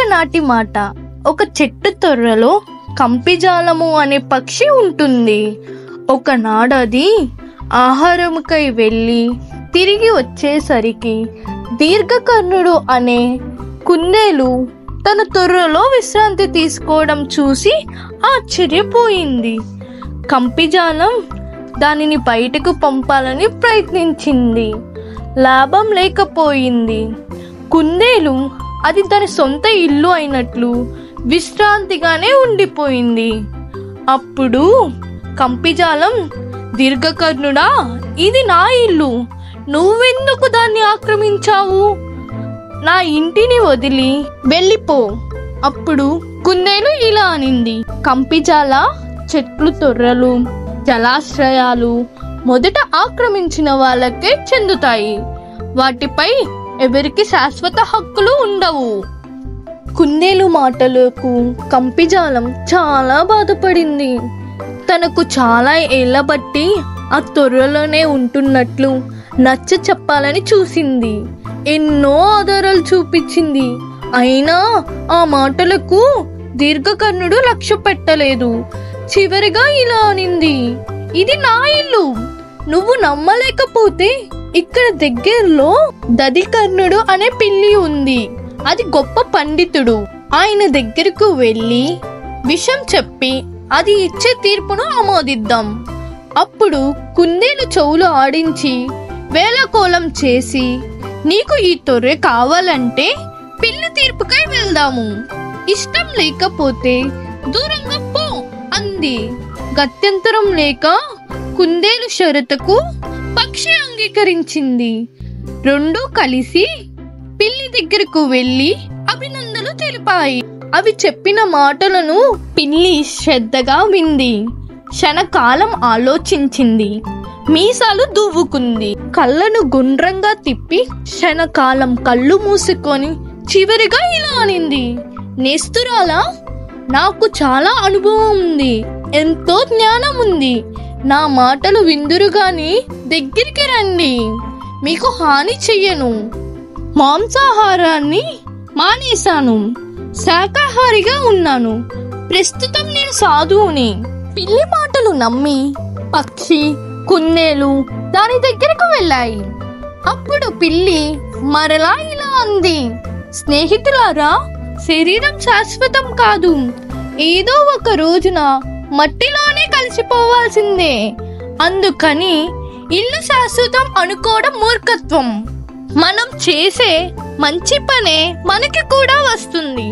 ఒకనాటి మాట. ఒక చెట్టు తొర్రలో కంపిజాలము అనే పక్షి ఉంటుంది. ఒకనాడు అది ఆహారముకై వెళ్ళి తిరిగి వచ్చేసరికి దీర్ఘకర్ణుడు అనే కుందేలు తన తొర్రలో విశ్రాంతి తీసుకోవడం చూసి ఆశ్చర్యపోయింది. కంపిజాలం దానిని బయటకు పంపాలని ప్రయత్నించింది. లాభం లేకపోయింది. కుందేలు అది తన సొంత ఇల్లు అయినట్లు విశ్రాంతిగానే ఉండిపోయింది. అప్పుడు కంపిజాలం, దీర్ఘకర్ణుడా, ఇది నా ఇల్లు, నువ్వెందుకు దాన్ని ఆక్రమించావు? నా ఇంటిని వదిలి వెళ్ళిపో. అప్పుడు కుందేలు ఇలా అనింది, కంపిజాల చెట్లు, తొర్రలు, జలాశ్రయాలు మొదట ఆక్రమించిన వాళ్ళకే చెందుతాయి. వాటిపై ఎవరికి శాశ్వత హక్కులు ఉండవు. కుందేలు మాటలకు కంపిజాలం చాలా బాధపడింది. తనకు చాలా ఏళ్ల బట్టి ఆ తొర్రలోనే ఉంటున్నట్లు నచ్చ చెప్పాలని చూసింది. ఎన్నో ఆధారాలు చూపించింది. అయినా ఆ మాటలకు దీర్ఘకర్ణుడు లక్ష్య పెట్టలేదు. చివరిగా ఇలా అనింది, ఇది నా ఇల్లు, నువ్వు నమ్మలేకపోతే ఇక్కడ దగ్గరలో దధికర్ణుడు అనే పిల్లి ఉంది. అది గొప్ప పండితుడు. ఆయన దగ్గరకు వెళ్ళి విషయం చెప్పి అది ఇచ్చే తీర్పును ఆమోదిద్దాం. అప్పుడు కుందేలు చెవులు ఆడించి వేళకోళం చేసి, నీకు ఈ తొర్రె కావాలంటే పిల్లి తీర్పుకై వెళ్దాము, ఇష్టం లేకపోతే దూరంగా పో అంది. గత్యంతరం లేక కుందేలు షరతుకు పక్షి అంగీకరించింది. రెండూ కలిసి పిల్లి దగ్గరకు వెళ్లి అభినందనలు తెలిపాయి. అవి చెప్పిన మాటలను పిల్లి శ్రద్ధగా వింది. క్షణకాలం ఆలోచించింది. మీసాలు దువ్వుకుంది. కళ్ళను గుండ్రంగా తిప్పి క్షణకాలం కళ్ళు మూసుకొని చివరిగా ఇలా అనింది, నేస్తురాలా, నాకు చాలా అనుభవం ఉంది, ఎంతో జ్ఞానం ఉంది. నా మాటలు విందురుగాని దగ్గరికి రండి, మీకు హాని చెయ్యను. మాంసాహారాన్ని మానేశాను, శాకాహారిగా ఉన్నాను. ప్రస్తుతం నేను సాధువుని. పిల్లి మాటలు నమ్మి పక్షి, కుందేలు దాని దగ్గరకు వెళ్ళాయి. అప్పుడు పిల్లి మరలా ఇలా అంది, స్నేహితులారా, శరీరం శాశ్వతం కాదు. ఏదో ఒక రోజున మట్టిలోనే కలిసిపోవాల్సిందే. అందుకని ఇల్లు శాశ్వతం అనుకోవడం మూర్ఖత్వం. మనం చేసే మంచి పనే మనకి కూడా వస్తుంది.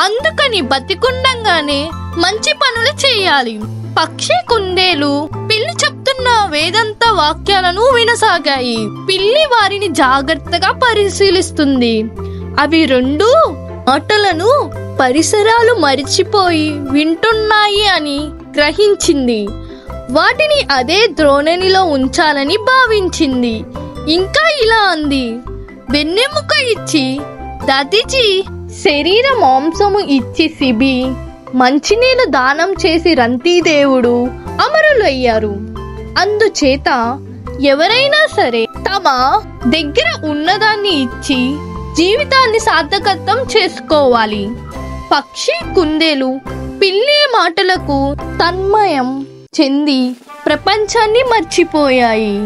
అందుకని బతికుండంగానే మంచి పనులు చేయాలి. పక్షి, కుందేలు పిల్లి చెప్తున్న వేదాంత వాక్యాలను వినసాగాయి. పిల్లి వారిని జాగ్రత్తగా పరిశీలిస్తుంది. అవి రెండు మాటలను పరిసరాలు మరిచిపోయి వింటున్నాయి అని గ్రహించింది. వాటిని అదే ధోరణిలో ఉంచాలని భావించింది. ఇంకా ఇలా అంది, వెన్నెముక ఇచ్చి దదిచి శరీర మాంసము ఇచ్చి సిబి మంచినీళ్ళు దానం చేసి రంతిదేవుడు అమరులయ్యారు. అందుచేత ఎవరైనా సరే తమ దగ్గర ఉన్నదాన్ని ఇచ్చి జీవితాన్ని సార్థకత్వం చేసుకోవాలి. పక్షి, కుందేలు పిల్లి మాటలకు తన్మయం చెంది ప్రపంచాన్ని మర్చిపోయాయి.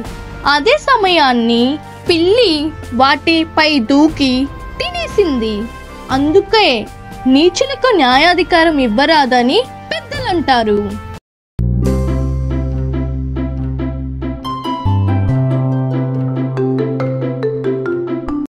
అదే సమయాన్ని పిల్లి వాటిపై దూకి తినేసింది. అందుకే నీచులకు న్యాయాధికారం ఇవ్వరాదని పెద్దలంటారు.